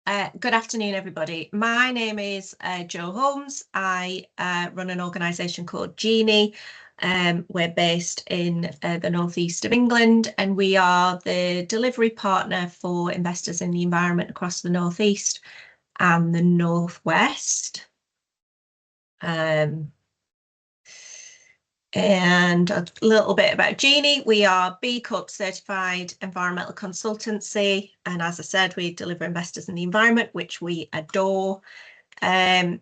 Good afternoon, everybody. My name is Jo Holmes. I run an organisation called Genee. We're based in the northeast of England, and we are the delivery partner for investors in the environment across the northeast and the northwest. And a little bit about Genee. We are B Corp certified environmental consultancy. And as I said, we deliver investors in the environment, which we adore. And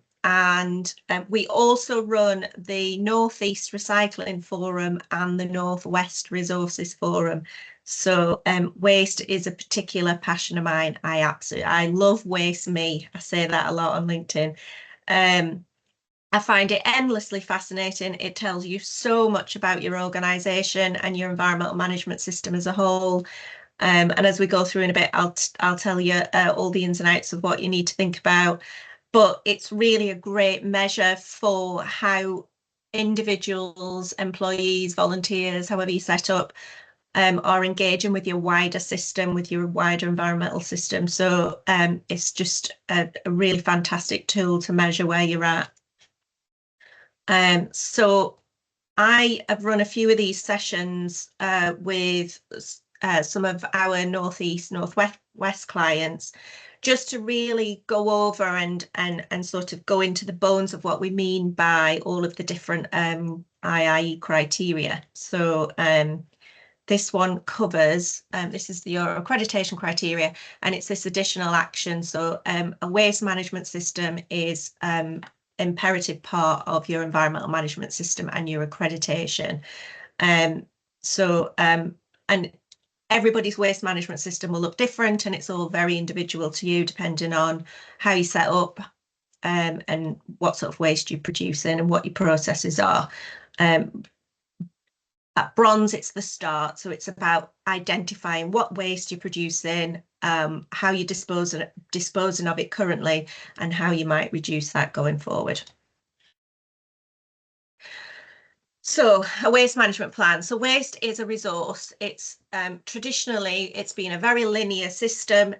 we also run the Northeast Recycling Forum and the Northwest Resources Forum. So waste is a particular passion of mine. I love waste me. I say that a lot on LinkedIn. I find it endlessly fascinating. It tells you so much about your organisation and your environmental management system as a whole. And as we go through in a bit, I'll tell you all the ins and outs of what you need to think about. But it's really a great measure for how individuals, employees, volunteers, however you set up, are engaging with your wider system, with your wider environmental system. So it's just a really fantastic tool to measure where you're at. So I have run a few of these sessions with some of our northwest clients, just to really go over and sort of go into the bones of what we mean by all of the different IIE criteria. So this one covers, this is your accreditation criteria, and it's this additional action. So a waste management system is imperative part of your environmental management system and your accreditation. And everybody's waste management system will look different, and it's all very individual to you depending on how you set up and what sort of waste you're producing and what your processes are. At bronze, it's the start. So it's about identifying what waste you're producing, how you're disposing of it currently, and how you might reduce that going forward. So a waste management plan. So waste is a resource. It's traditionally, it's been a very linear system.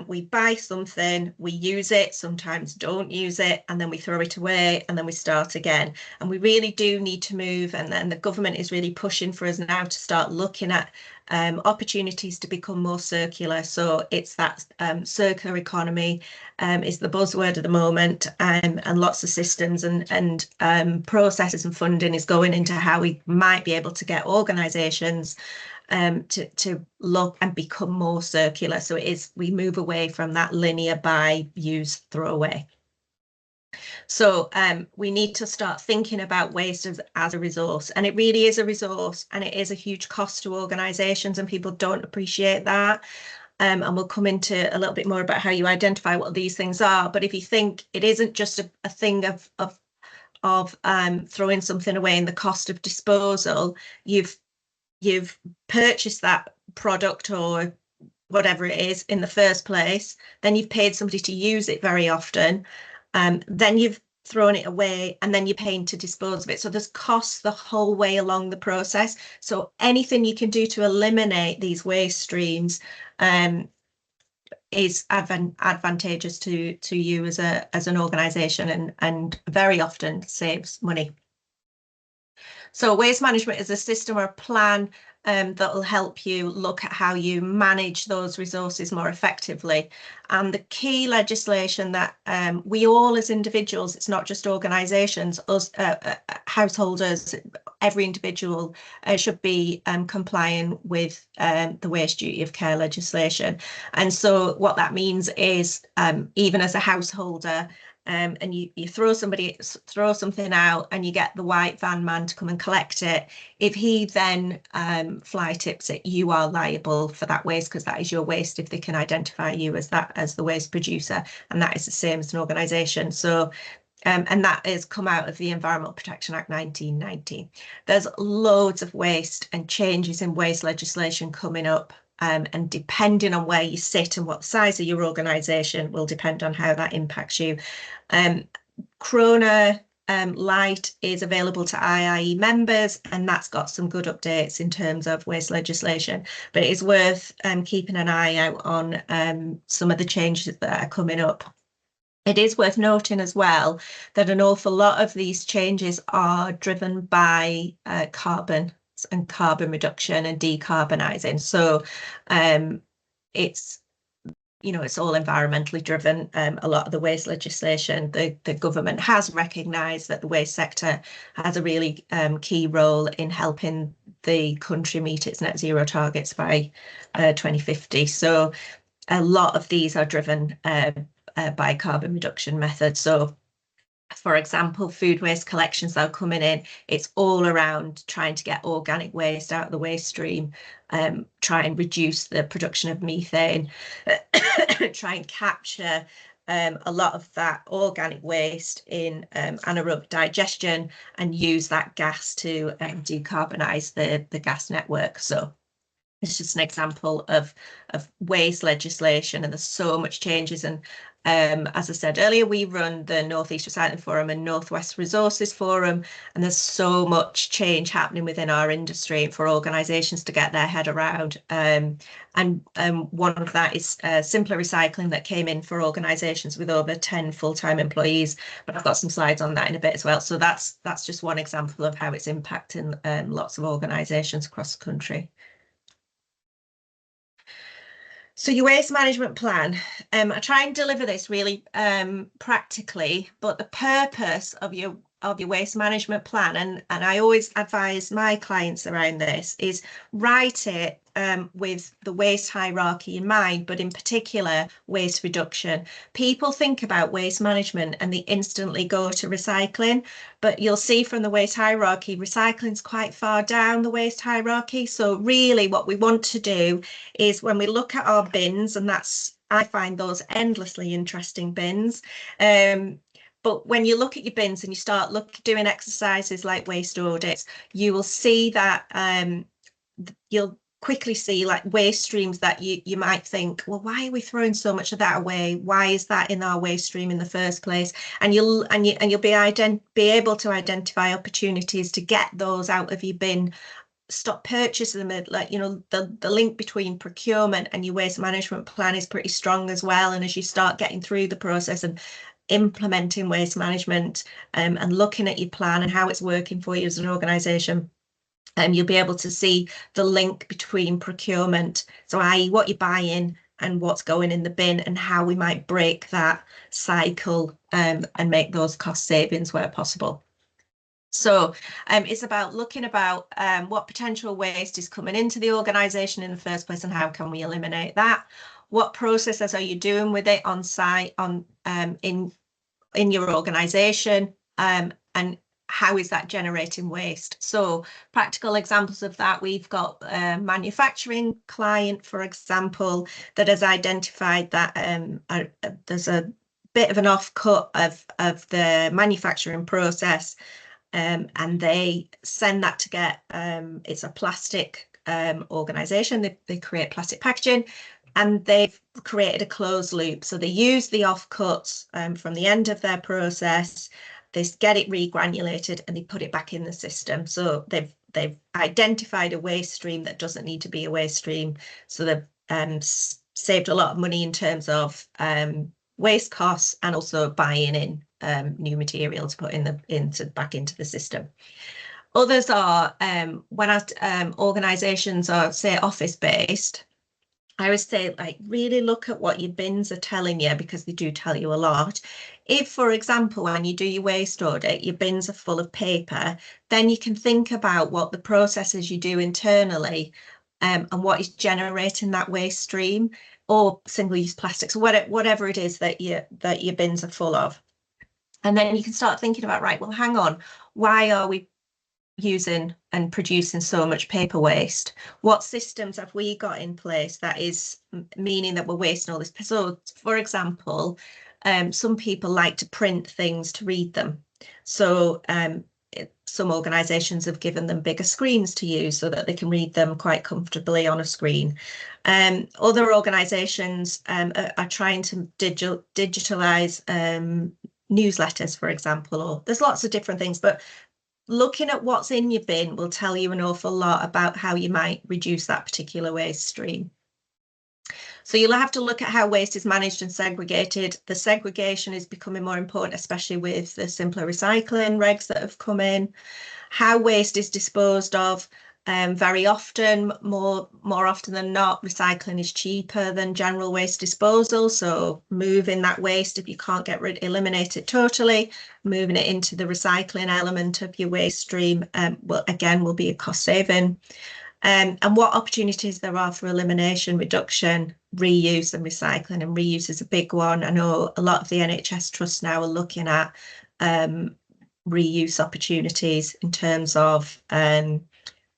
We buy something, we use it, sometimes don't use it, and then we throw it away, and then we start again. And we really do need to move. And then the government is really pushing for us now to start looking at opportunities to become more circular. So it's that circular economy is the buzzword at the moment, and lots of systems and processes and funding is going into how we might be able to get organisations to look and become more circular. So we move away from that linear buy, use, throw away. So we need to start thinking about waste as a resource, and it really is a resource, and it is a huge cost to organisations, and people don't appreciate that. And we'll come into a little bit more about how you identify what these things are. But if you think it isn't just a thing of throwing something away and the cost of disposal, you've purchased that product or whatever it is in the first place, then you've paid somebody to use it very often, then you've thrown it away, and then you're paying to dispose of it. So there's costs the whole way along the process. So anything you can do to eliminate these waste streams is advantageous to you as an organisation, and very often saves money. So waste management is a system or a plan that will help you look at how you manage those resources more effectively. And the key legislation that we all as individuals, it's not just organisations, us householders, every individual should be complying with the waste duty of care legislation. And so what that means is even as a householder, and you throw something out and you get the white van man to come and collect it, if he then fly tips it, you are liable for that waste, because that is your waste if they can identify you as the waste producer, and that is the same as an organisation. So and that has come out of the Environmental Protection Act 1990. There's loads of waste and changes in waste legislation coming up. And depending on where you sit and what size of your organisation will depend on how that impacts you. Corona Light is available to IIE members, and that's got some good updates in terms of waste legislation. But it is worth keeping an eye out on some of the changes that are coming up. It is worth noting as well that an awful lot of these changes are driven by carbon and carbon reduction and decarbonising. So it's it's all environmentally driven. A lot of the waste legislation, the government has recognised that the waste sector has a really key role in helping the country meet its net zero targets by 2050. So a lot of these are driven by carbon reduction methods. So, for example, food waste collections that are coming in, it's all around trying to get organic waste out of the waste stream, try and reduce the production of methane, try and capture a lot of that organic waste in anaerobic digestion and use that gas to decarbonise the gas network. So it's just an example of waste legislation, and there's so much changes. And as I said earlier, we run the North East Recycling Forum and Northwest Resources Forum, and there's so much change happening within our industry for organisations to get their head around. And one of that is simpler recycling that came in for organisations with over 10 full-time employees. But I've got some slides on that in a bit as well. So that's just one example of how it's impacting lots of organisations across the country. So your waste management plan, I try and deliver this really practically, but the purpose of your waste management plan, and I always advise my clients around this, is write it with the waste hierarchy in mind, but in particular waste reduction. People think about waste management and they instantly go to recycling, but you'll see from the waste hierarchy, recycling's quite far down the waste hierarchy. So really what we want to do is, when we look at our bins, and I find those endlessly interesting bins, but when you look at your bins and you start doing exercises like waste audits, you will see that you'll quickly see like waste streams that you might think, well, why are we throwing so much of that away? Why is that in our waste stream in the first place? And you'll be able to identify opportunities to get those out of your bin, stop purchasing them. Like, the link between procurement and your waste management plan is pretty strong as well. And as you start getting through the process and implementing waste management and looking at your plan and how it's working for you as an organisation, you'll be able to see the link between procurement, so i.e. what you're buying and what's going in the bin, and how we might break that cycle and make those cost savings where possible. So it's about looking about what potential waste is coming into the organisation in the first place and how can we eliminate that. What processes are you doing with it on site, in your organisation, and how is that generating waste? So practical examples of that, we've got a manufacturing client, for example, that has identified that there's a bit of an offcut of the manufacturing process, and they send that to get, it's a plastic organisation, they create plastic packaging, and they've created a closed loop. So they use the offcuts from the end of their process, they get it regranulated and they put it back in the system. So they've identified a waste stream that doesn't need to be a waste stream. So they've saved a lot of money in terms of waste costs, and also buying in new material to put back into the system. Others are when organisations are, say, office based, I would say, like, really look at what your bins are telling you, because they do tell you a lot. If, for example, when you do your waste audit, your bins are full of paper, then you can think about what the processes you do internally and what is generating that waste stream, or single-use plastics, or whatever it is that your bins are full of. And then you can start thinking about, right, well, hang on, why are we using and producing so much paper waste? What systems have we got in place that is meaning that we're wasting all this? So, for example, some people like to print things to read them. So some organisations have given them bigger screens to use so that they can read them quite comfortably on a screen. Other organisations are trying to digitalise newsletters, for example, or there's lots of different things, but looking at what's in your bin will tell you an awful lot about how you might reduce that particular waste stream. So you'll have to look at how waste is managed and segregated. The segregation is becoming more important, especially with the simpler recycling regs that have come in. How waste is disposed of. Very often, more often than not, recycling is cheaper than general waste disposal. So moving that waste, if you can't eliminate it totally, moving it into the recycling element of your waste stream, will be a cost saving. And what opportunities there are for elimination, reduction, reuse and recycling. And reuse is a big one. I know a lot of the NHS trusts now are looking at reuse opportunities in terms of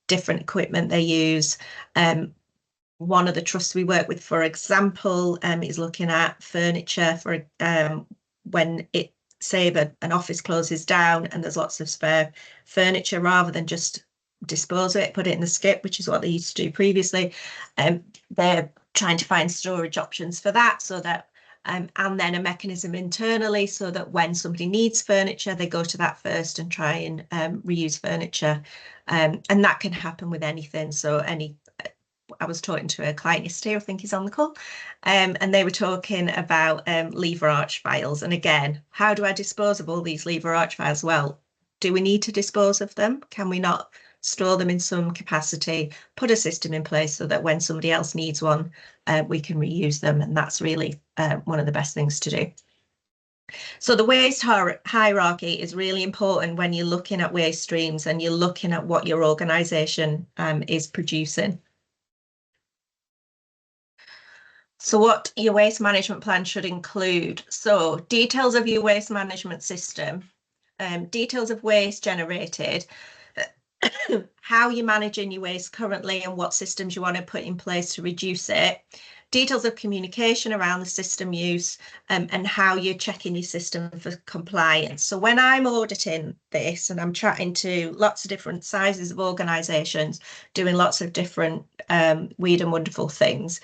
different equipment they use. One of the trusts we work with, for example, is looking at furniture for when an office closes down and there's lots of spare furniture, rather than just dispose of it, put it in the skip, which is what they used to do previously. They're trying to find storage options for that, so that and then a mechanism internally so that when somebody needs furniture, they go to that first and try and reuse furniture. And that can happen with anything. So I was talking to a client yesterday, I think he's on the call, and they were talking about lever arch files. And again, how do I dispose of all these lever arch files? Well, do we need to dispose of them? Can we not store them in some capacity, put a system in place so that when somebody else needs one, we can reuse them? And that's really one of the best things to do. So the waste hierarchy is really important when you're looking at waste streams and you're looking at what your organisation is producing. So what your waste management plan should include. So details of your waste management system, details of waste generated, how you're managing your waste currently and what systems you want to put in place to reduce it, details of communication around the system use, and how you're checking your system for compliance. So when I'm auditing this and I'm chatting to lots of different sizes of organisations, doing lots of different weird and wonderful things,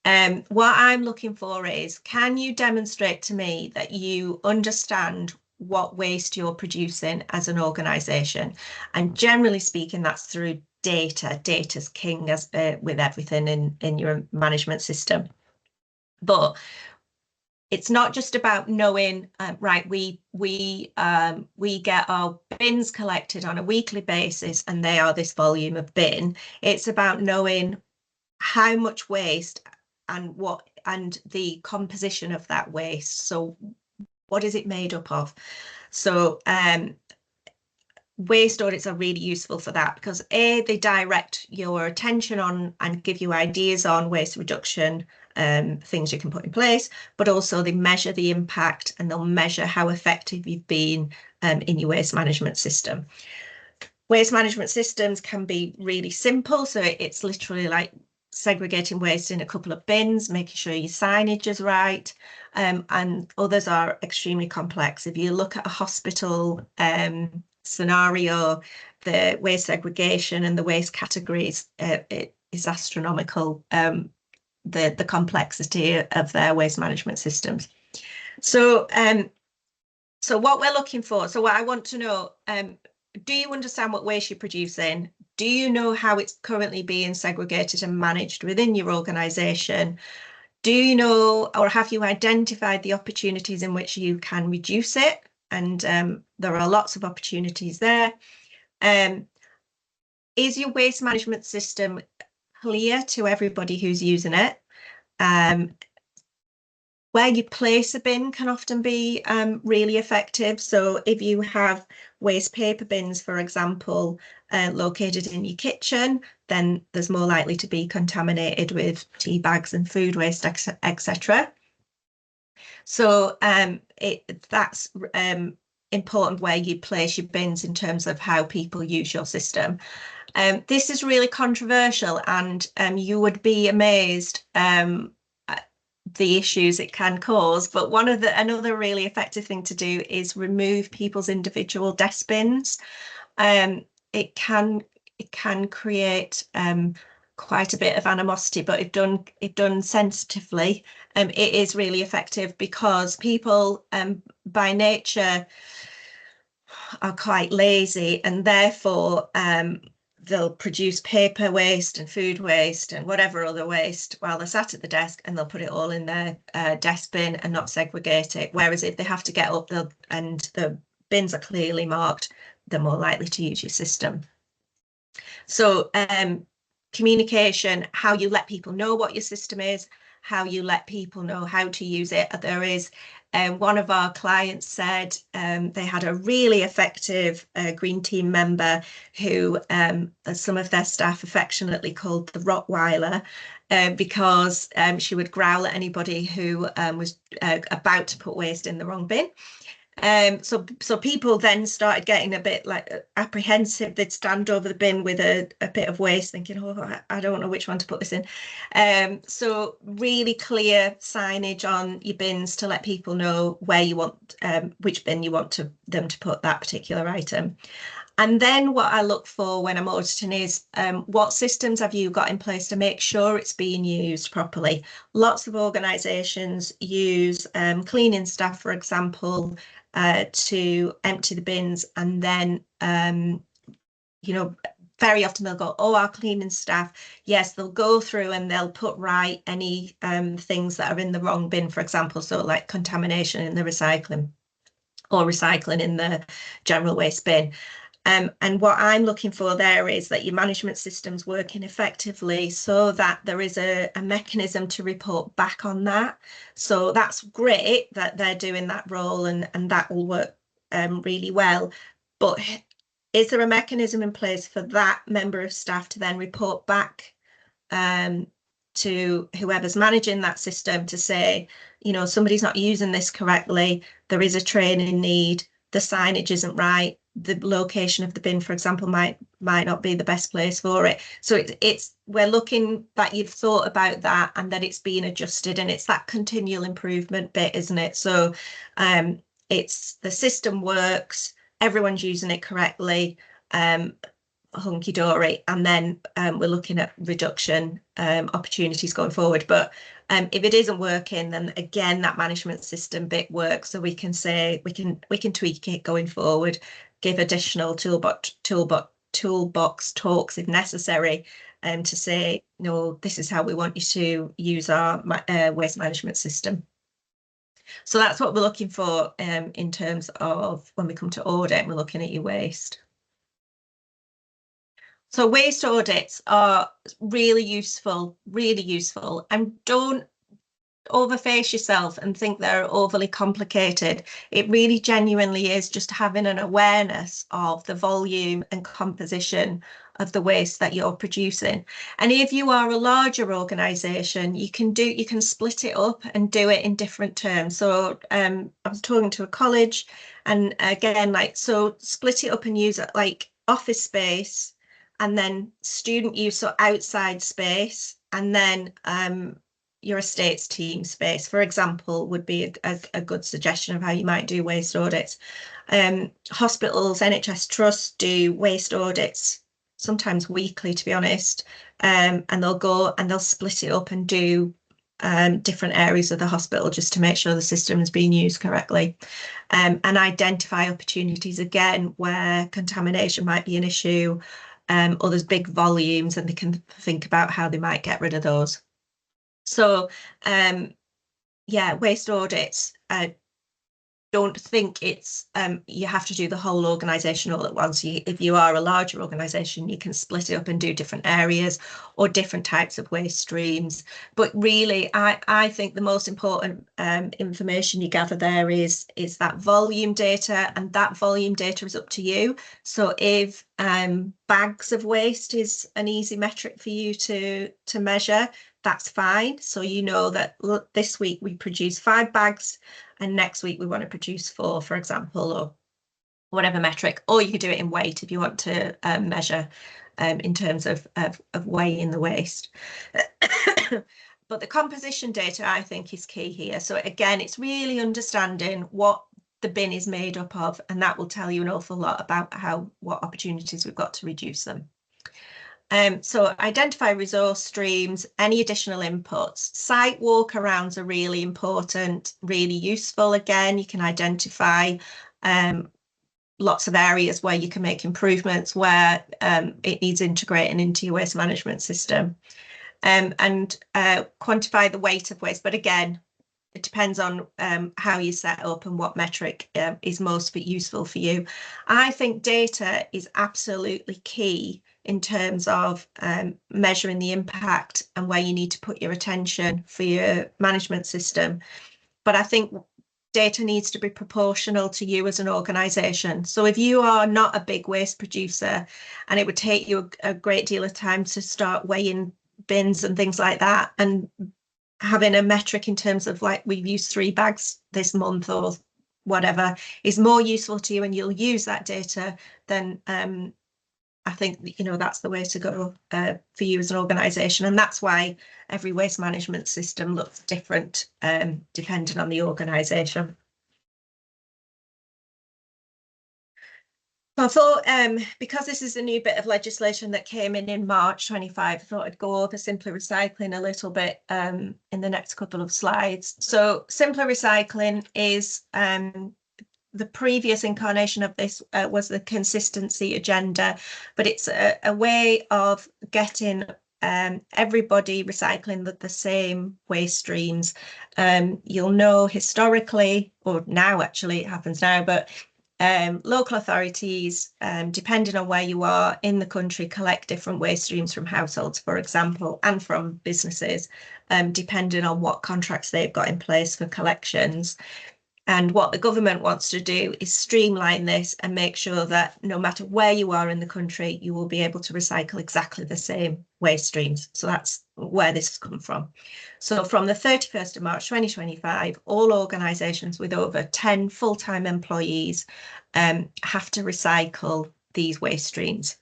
what I'm looking for is, can you demonstrate to me that you understand what waste you're producing as an organisation? And generally speaking, that's through data. Data's king, as with everything in your management system. But it's not just about knowing, right, we get our bins collected on a weekly basis and they are this volume of bin. It's about knowing how much waste and the composition of that waste. So what is it made up of? So waste audits are really useful for that, because they direct your attention on and give you ideas on waste reduction, things you can put in place, but also they measure the impact and they'll measure how effective you've been in your waste management system. Waste management systems can be really simple. So it's literally like segregating waste in a couple of bins, making sure your signage is right, and others are extremely complex. If you look at a hospital scenario, the waste segregation and the waste categories, it is astronomical, the complexity of their waste management systems. So what we're looking for, so what I want to know, do you understand what waste you're producing? Do you know how it's currently being segregated and managed within your organisation? Do you know, or have you identified the opportunities in which you can reduce it? And there are lots of opportunities there. Is your waste management system clear to everybody who's using it? Where you place a bin can often be really effective. So if you have waste paper bins, for example, located in your kitchen, then there's more likely to be contaminated with tea bags and food waste, etc. So that's important where you place your bins in terms of how people use your system. This is really controversial, and you would be amazed the issues it can cause. But another really effective thing to do is remove people's individual desk bins. It can create quite a bit of animosity, but if done sensitively, it is really effective, because people by nature are quite lazy, and therefore they'll produce paper waste and food waste and whatever other waste while they're sat at the desk, and they'll put it all in their desk bin and not segregate it. Whereas if they have to get up and the bins are clearly marked, they're more likely to use your system. So communication, how you let people know what your system is, how you let people know how to use it. There is one of our clients said they had a really effective green team member who some of their staff affectionately called the Rottweiler, because she would growl at anybody who was about to put waste in the wrong bin. So people then started getting a bit like apprehensive. They'd stand over the bin with a bit of waste, thinking, oh, I don't know which one to put this in. So really clear signage on your bins to let people know where you want, which bin you want them to put that particular item. And then what I look for when I'm auditing is what systems have you got in place to make sure it's being used properly? Lots of organisations use cleaning staff, for example, to empty the bins, and then very often they'll go, oh, our cleaning staff, yes, they'll go through and they'll put right any things that are in the wrong bin, for example, so like contamination in the recycling or recycling in the general waste bin. And what I'm looking for there is that your management system's working effectively, so that there is a mechanism to report back on that. So that's great that they're doing that role, and that will work really well. But is there a mechanism in place for that member of staff to then report back to whoever's managing that system to say, somebody's not using this correctly, there is a training need, the signage isn't right, the location of the bin, for example, might not be the best place for it. So we're looking that you've thought about that and that it's being adjusted, and it's that continual improvement bit, isn't it? So it's the system works, everyone's using it correctly, hunky-dory, and then we're looking at reduction opportunities going forward. But if it isn't working, then again that management system bit works, so we can say we can tweak it going forward, give additional toolbox talks if necessary, to say, no, this is how we want you to use our waste management system. So that's what we're looking for in terms of when we come to audit, we're looking at your waste. So waste audits are really useful, and don't overface yourself and think they're overly complicated. It really genuinely is just having an awareness of the volume and composition of the waste that you're producing. And if you are a larger organisation, you can split it up and do it in different terms. So I was talking to a college, and again, so split it up and use it like office space, and then student use, so outside space, and then your estates team space, for example, would be a good suggestion of how you might do waste audits. Hospitals, NHS trusts do waste audits, sometimes weekly, to be honest, and they'll go and they'll split it up and do different areas of the hospital just to make sure the system is being used correctly, and identify opportunities again where contamination might be an issue, or there's big volumes, and they can think about how they might get rid of those. So yeah, waste audits, don't think it's you have to do the whole organisation all at once. If you are a larger organisation, you can split it up and do different areas or different types of waste streams. But really, I think the most important information you gather there is that volume data, and that volume data is up to you. So if bags of waste is an easy metric for you to measure, that's fine. So you know that, look, this week we produce 5 bags, and next week we want to produce 4, for example, or whatever metric. Or you could do it in weight if you want to measure in terms of weighing the waste. But the composition data, I think, is key here. So again, it's really understanding what the bin is made up of, and that will tell you an awful lot about what opportunities we've got to reduce them. So identify resource streams, any additional inputs. Site walkarounds are really important, really useful. Again, you can identify lots of areas where you can make improvements, where it needs integrating into your waste management system. And quantify the weight of waste. But again, it depends on how you set up and what metric is most useful for you. I think data is absolutely key in terms of measuring the impact and where you need to put your attention for your management system. But I think data needs to be proportional to you as an organisation. So if you are not a big waste producer and it would take you a great deal of time to start weighing bins and things like that, and having a metric in terms of like we've used 3 bags this month or whatever is more useful to you and you'll use that data, then I think, you know, that's the way to go for you as an organisation. And that's why every waste management system looks different depending on the organisation. I thought, because this is a new bit of legislation that came in March 25, I thought I'd go over simpler recycling a little bit in the next couple of slides. So simpler recycling is the previous incarnation of this was the consistency agenda, but it's a way of getting everybody recycling the same waste streams. You'll know historically, or now actually it happens now, but local authorities, depending on where you are in the country, collect different waste streams from households, for example, and from businesses, depending on what contracts they've got in place for collections. And what the government wants to do is streamline this and make sure that no matter where you are in the country, you will be able to recycle exactly the same waste streams. So that's where this has come from. So from the 31st of March 2025, all organisations with over 10 full-time employees have to recycle these waste streams.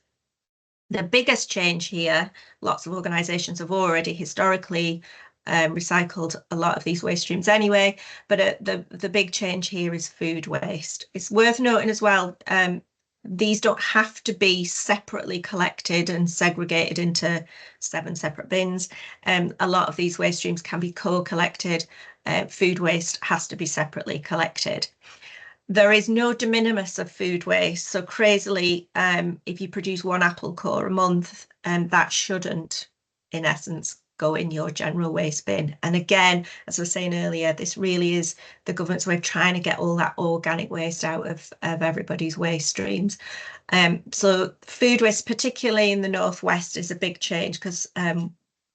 The biggest change here, lots of organisations have already historically recycled a lot of these waste streams anyway, but the big change here is food waste. It's worth noting as well, these don't have to be separately collected and segregated into 7 separate bins. A lot of these waste streams can be co-collected. Food waste has to be separately collected. There is no de minimis of food waste. So crazily, if you produce 1 apple core a month, that shouldn't, in essence, go in your general waste bin. And again, as I was saying earlier, this really is the government's way of trying to get all that organic waste out of everybody's waste streams. So food waste, particularly in the Northwest, is a big change because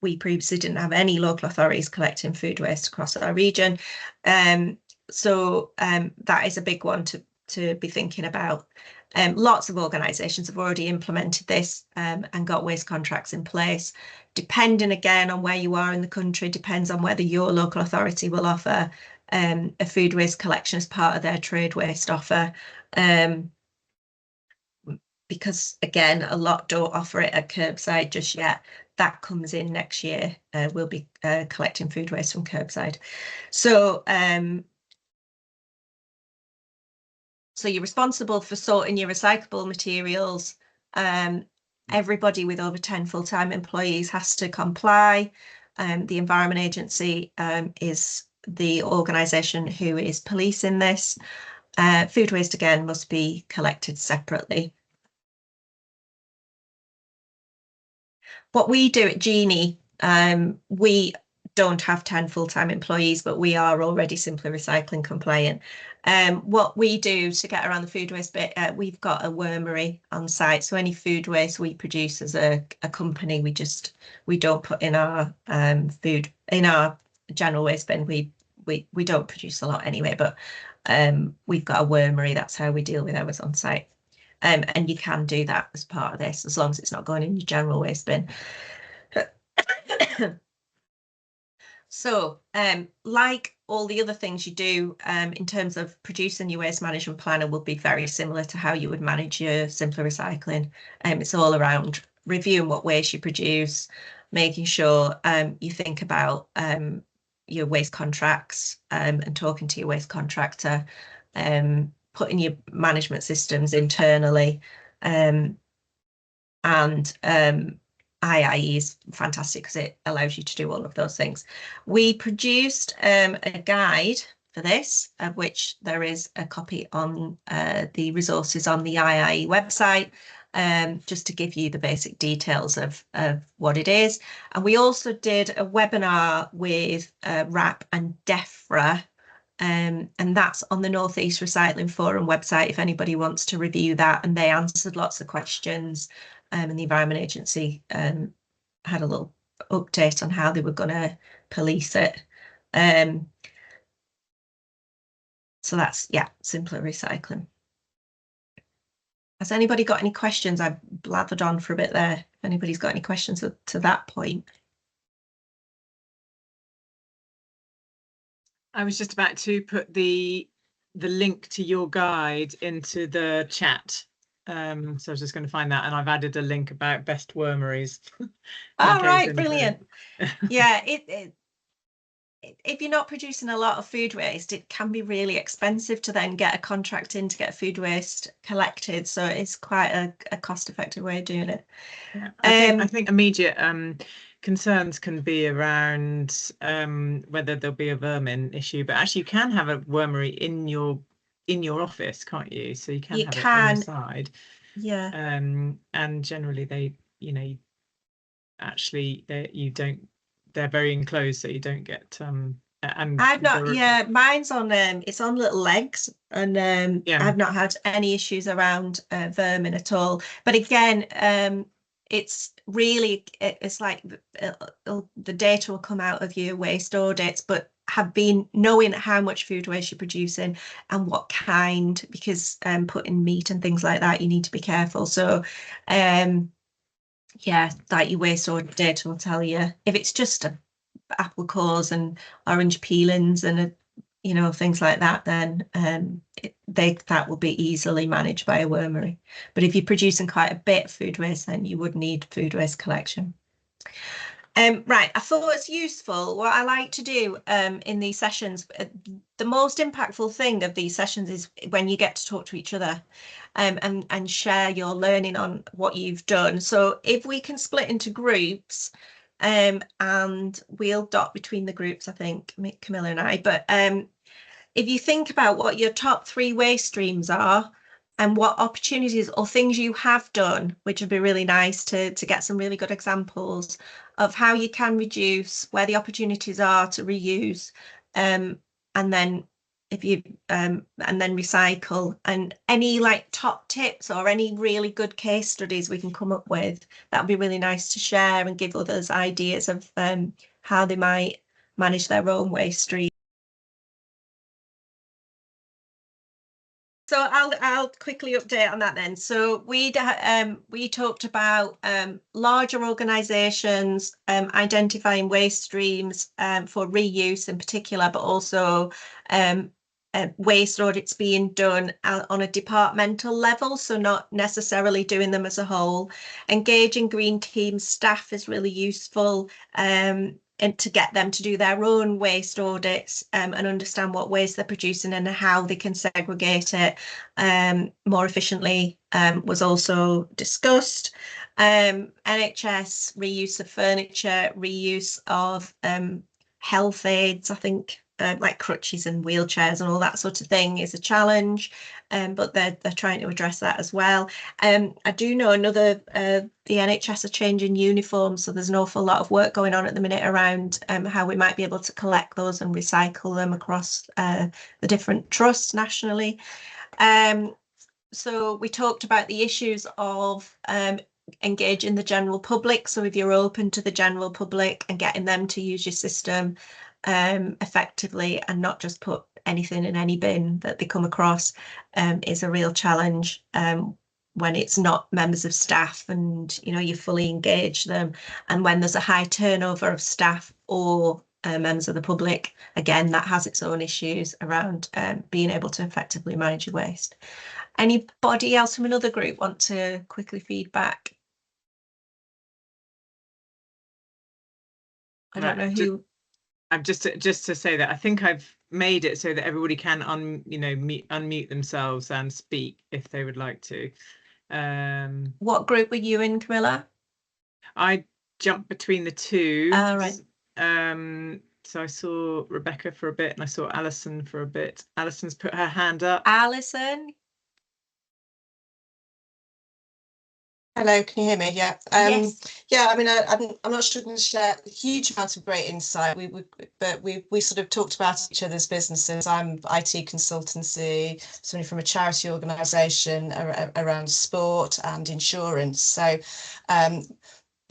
we previously didn't have any local authorities collecting food waste across our region. So that is a big one to be thinking about. Lots of organisations have already implemented this and got waste contracts in place. Depending again on where you are in the country, depends on whether your local authority will offer a food waste collection as part of their trade waste offer. Because again, a lot don't offer it at curbside just yet. That comes in next year. We'll be collecting food waste from curbside. So you're responsible for sorting your recyclable materials. Everybody with over 10 full-time employees has to comply. The Environment Agency is the organisation who is policing this. Food waste, again, must be collected separately. What we do at Genee, we don't have 10 full-time employees, but we are already simply recycling compliant. What we do to get around the food waste bit, we've got a wormery on site. So any food waste we produce as a company, we don't put in our food in our general waste bin. We don't produce a lot anyway, but we've got a wormery. That's how we deal with ours on site. And you can do that as part of this, as long as it's not going in your general waste bin. So, like all the other things you do in terms of producing your waste management plan, it will be very similar to how you would manage your simpler recycling. It's all around reviewing what waste you produce, making sure you think about your waste contracts and talking to your waste contractor, putting your management systems internally, and IIE is fantastic because it allows you to do all of those things. We produced a guide for this, of which there is a copy on the resources on the IIE website, just to give you the basic details of what it is. And we also did a webinar with RAP and DEFRA, and that's on the North East Recycling Forum website if anybody wants to review that. And they answered lots of questions, and the Environment Agency had a little update on how they were going to police it. So that's, yeah, simpler recycling. Has anybody got any questions? I've blathered on for a bit there. If anybody's got any questions to that point. I was just about to put the link to your guide into the chat. So I was just going to find that, and I've added a link about best wormeries. All right, brilliant. Yeah, if you're not producing a lot of food waste, it can be really expensive to then get a contract in to get food waste collected. So it's quite a cost-effective way of doing it. Yeah, I think immediate concerns can be around whether there'll be a vermin issue, but actually you can have a wormery in your office, can't you? So you can have it inside. Yeah. And generally they, actually they're very enclosed, so you don't get and I've not, yeah, mine's on it's on little legs, and I've not had any issues around vermin at all. But again, it's really, it's like the data will come out of your waste audits, but have been knowing how much food waste you're producing and what kind, because putting meat and things like that, you need to be careful. So yeah, like your waste audit data will tell you if it's just apple cores and orange peelings and things like that, then that will be easily managed by a wormery. But if you're producing quite a bit of food waste, then you would need food waste collection. Right, I thought it's useful. What I like to do in these sessions, the most impactful thing of these sessions is when you get to talk to each other and share your learning on what you've done. So if we can split into groups, and we'll dot between the groups, I think, Camilla and I, but if you think about what your top 3 waste streams are and what opportunities or things you have done, which would be really nice to get some really good examples of how you can reduce, where the opportunities are to reuse, and then if you and then recycle, and any like top tips or any really good case studies we can come up with, that would be really nice to share and give others ideas of how they might manage their own waste stream. So I'll quickly update on that then. So we talked about larger organisations identifying waste streams for reuse in particular, but also waste audits being done on a departmental level, so not necessarily doing them as a whole. Engaging green team staff is really useful, and to get them to do their own waste audits and understand what waste they're producing and how they can segregate it more efficiently was also discussed. NHS reuse of furniture, reuse of health aids, I think, like crutches and wheelchairs and all that sort of thing is a challenge, but they're trying to address that as well. I do know the NHS are changing uniforms, so there's an awful lot of work going on at the minute around how we might be able to collect those and recycle them across the different trusts nationally. So we talked about the issues of engaging the general public. So if you're open to the general public and getting them to use your system effectively and not just put anything in any bin that they come across is a real challenge when it's not members of staff and you fully engage them, and when there's a high turnover of staff or members of the public, again that has its own issues around being able to effectively manage your waste. Anybody else from another group want to quickly feedback? I don't know who. I'm just to say that I think I've made it so that everybody can unmute themselves and speak if they would like to. What group were you in, Camilla? I jumped between the two. Right. So I saw Rebecca for a bit and I saw Alison for a bit. Alison's put her hand up. Alison. Hello, can you hear me? Yeah. Yes. Yeah. I mean, I'm not sure I can share a huge amount of great insight. But we sort of talked about each other's businesses. I'm IT consultancy, somebody from a charity organisation around sport and insurance. So,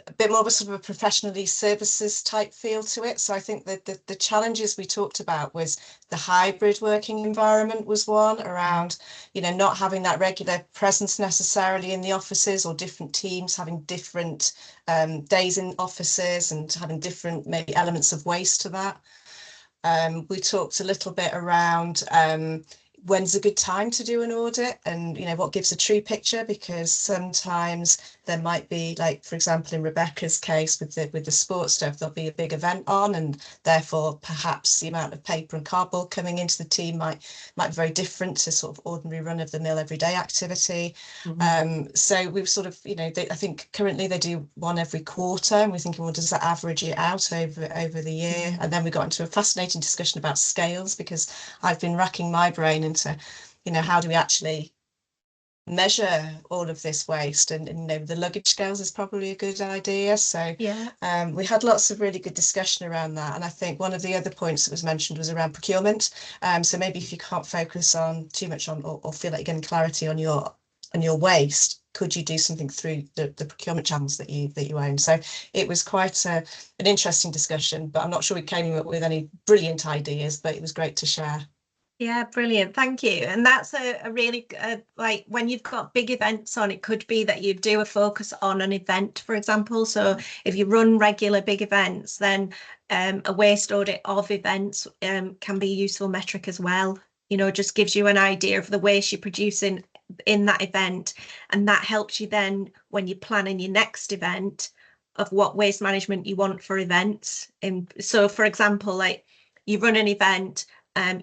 a bit more of a sort of a professionally services type feel to it. So I think that the challenges we talked about was the hybrid working environment was one around, not having that regular presence necessarily in the offices, or different teams having different days in offices and having different maybe elements of waste to that. We talked a little bit around when's a good time to do an audit, and what gives a true picture, because sometimes there might be, like for example in Rebecca's case with the sports stuff, there'll be a big event on, and therefore perhaps the amount of paper and cardboard coming into the team might be very different to sort of ordinary run-of-the-mill everyday activity. So we've sort of, I think currently they do one every quarter, and we're thinking, well, does that average it out over the year? And then we got into a fascinating discussion about scales, because I've been racking my brain into, how do we actually measure all of this waste, and the luggage scales is probably a good idea. So yeah, we had lots of really good discussion around that, and I think one of the other points that was mentioned was around procurement. So maybe if you can't focus on too much on, or feel like you're getting clarity on your waste, could you do something through the procurement channels that you own? So it was quite an interesting discussion, but I'm not sure we came up with any brilliant ideas, but it was great to share. Yeah, brilliant. Thank you. And that's a really like when you've got big events on, it could be that you do a focus on an event, for example. So if you run regular big events, then a waste audit of events can be a useful metric as well. Just gives you an idea of the waste you're producing in that event. And that helps you then when you're planning your next event of what waste management you want for events. So for example, like you run an event,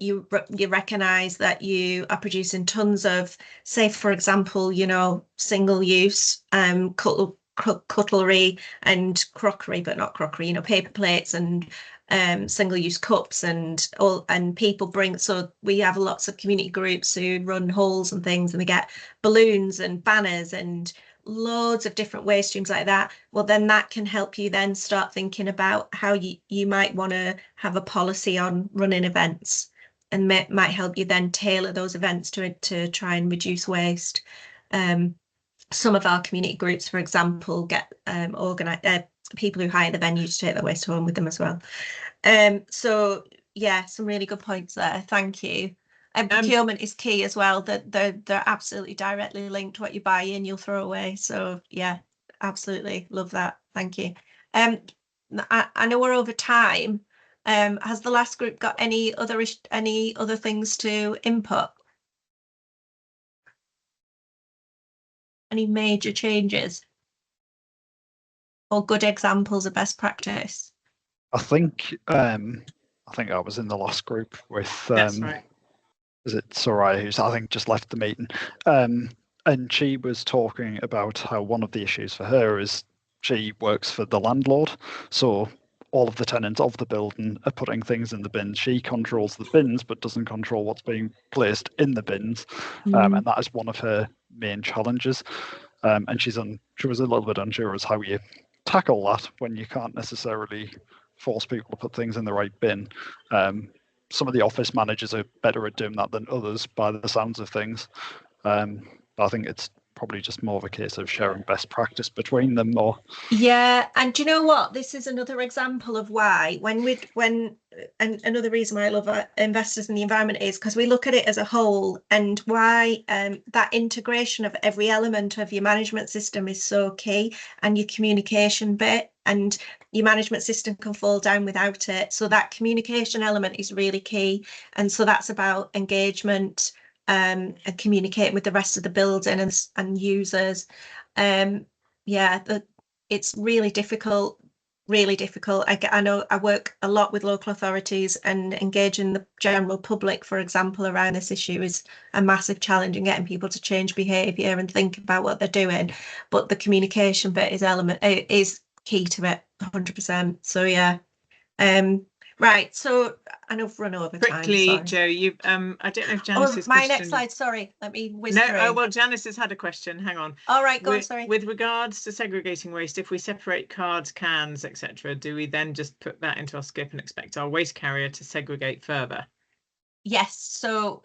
you recognise that you are producing tons of, say, for example, single-use cutlery and crockery, but not crockery, paper plates and single-use cups and people bring. So we have lots of community groups who run halls and things, and they get balloons and banners and loads of different waste streams like that. Well, then that can help you then start thinking about how you might want to have a policy on running events, and might help you then tailor those events to try and reduce waste. Some of our community groups, for example, get people who hire the venue to take their waste home with them as well. So yeah, some really good points there. Thank you. And procurement is key as well. That they're absolutely directly linked. What you buy in, you'll throw away. So yeah, absolutely love that. Thank you. I know we're over time. Has the last group got any other things to input? Any major changes or good examples of best practice? I think I was in the last group with That's right. is it Soraya, who's I think just left the meeting, and she was talking about how one of the issues for her is she works for the landlord, so all of the tenants of the building are putting things in the bins. She controls the bins but doesn't control what's being placed in the bins, and that is one of her main challenges. And she was a little bit unsure as how you tackle that when you can't necessarily force people to put things in the right bin. Some of the office managers are better at doing that than others by the sounds of things. I think it's probably just more of a case of sharing best practice between them more. Yeah, and do you know what? This is another example of why and another reason why I love investors in the environment is because we look at it as a whole, and why that integration of every element of your management system is so key, and your communication bit, and your management system can fall down without it. So that communication element is really key. And so that's about engagement and communicating with the rest of the building and users. Yeah, it's really difficult really difficult. I know I work a lot with local authorities, and engaging the general public, for example, around this issue is a massive challenge, and getting people to change behaviour and think about what they're doing. But the communication bit is key to it, 100%. So yeah. Right, so I know I've run over Quickly, time. Jo, you I don't know if Janice's my question... next slide, sorry, let me whiz No, through. oh, well, Janice has had a question. Hang on. All right, go on, sorry. With regards to segregating waste, if we separate cards, cans, etc., do we then just put that into our skip and expect our waste carrier to segregate further? Yes. So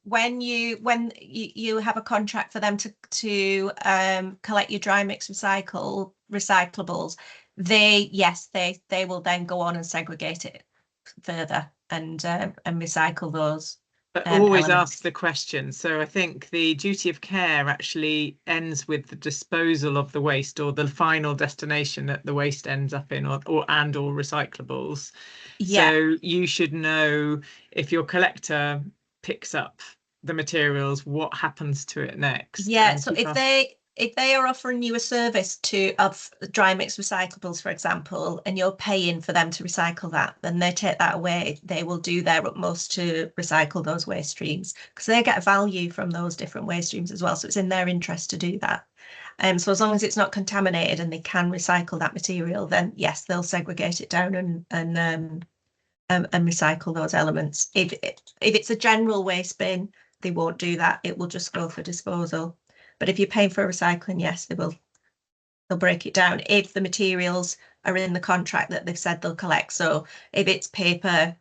when you have a contract for them to collect your dry mix recyclables, they will then go on and segregate it further and recycle those. But always elements. ask the question. So I think the duty of care actually ends with the disposal of the waste, or the final destination that the waste ends up in, or recyclables. Yeah. So you should know, if your collector picks up the materials, what happens to it next. Yeah. So if they are offering you a service of dry mix recyclables, for example, and you're paying for them to recycle that, then they take that away. They will do their utmost to recycle those waste streams, because they get value from those different waste streams as well. So it's in their interest to do that. So as long as it's not contaminated and they can recycle that material, then yes, they'll segregate it down and recycle those elements. If it's a general waste bin, they won't do that. It will just go for disposal. But if you're paying for recycling, yes, they'll break it down if the materials are in the contract that they've said they'll collect. So if it's paper,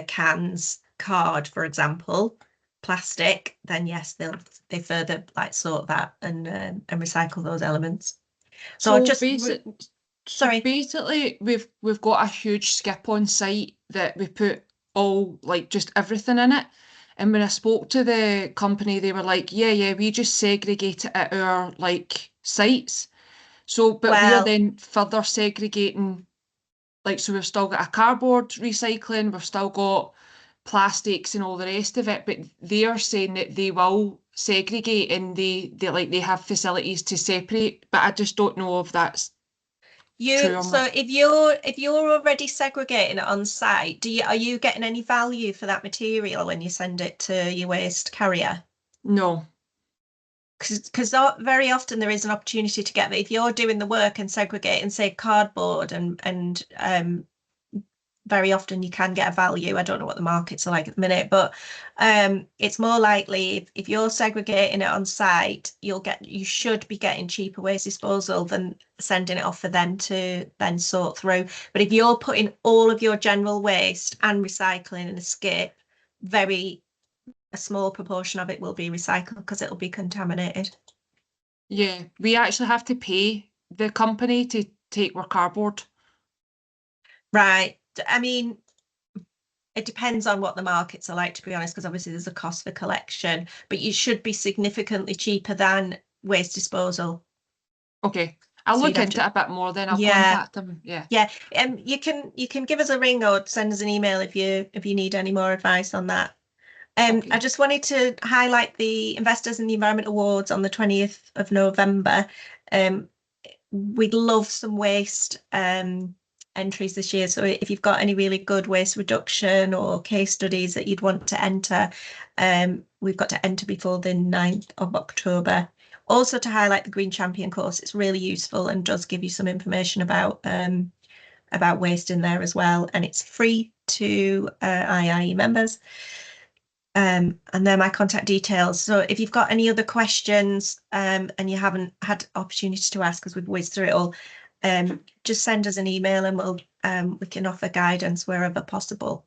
cans, card, for example, plastic, then yes, they further sort that and recycle those elements. So just sorry. Basically, we've got a huge skip on site that we put all just everything in it. And when I spoke to the company, they were like, yeah, we just segregate it at our sites. So, but we're then further segregating, so we've still got a cardboard recycling, we've still got plastics and all the rest of it, but they are saying that they will segregate, and they have facilities to separate, but I just don't know if that's true. So if you're already segregating it on site, are you getting any value for that material when you send it to your waste carrier? No. Because very often there is an opportunity to get that. If you're doing the work and segregating, say, cardboard and very often you can get a value. I don't know what the markets are like at the minute, but it's more likely if you're segregating it on site, you should be getting cheaper waste disposal than sending it off for them to then sort through. But if you're putting all of your general waste and recycling in a skip, a small proportion of it will be recycled because it'll be contaminated. Yeah, we actually have to pay the company to take our cardboard. Right. I mean, it depends on what the markets are like, to be honest, because obviously there's a cost for collection, but you should be significantly cheaper than waste disposal. Okay, I'll look into it a bit more, then I'll contact them. Yeah. You can give us a ring or send us an email if you need any more advice on that. Okay. I just wanted to highlight the Investors in the Environment Awards on the 20th of November. We'd love some waste entries this year. So if you've got any really good waste reduction or case studies that you'd want to enter, we've got to enter before the 9th of October. Also to highlight the Green Champion course, it's really useful and does give you some information about waste in there as well. And it's free to IIE members. And they're my contact details. So if you've got any other questions and you haven't had opportunity to ask, because we've whizzed through it all, just send us an email and we can offer guidance wherever possible.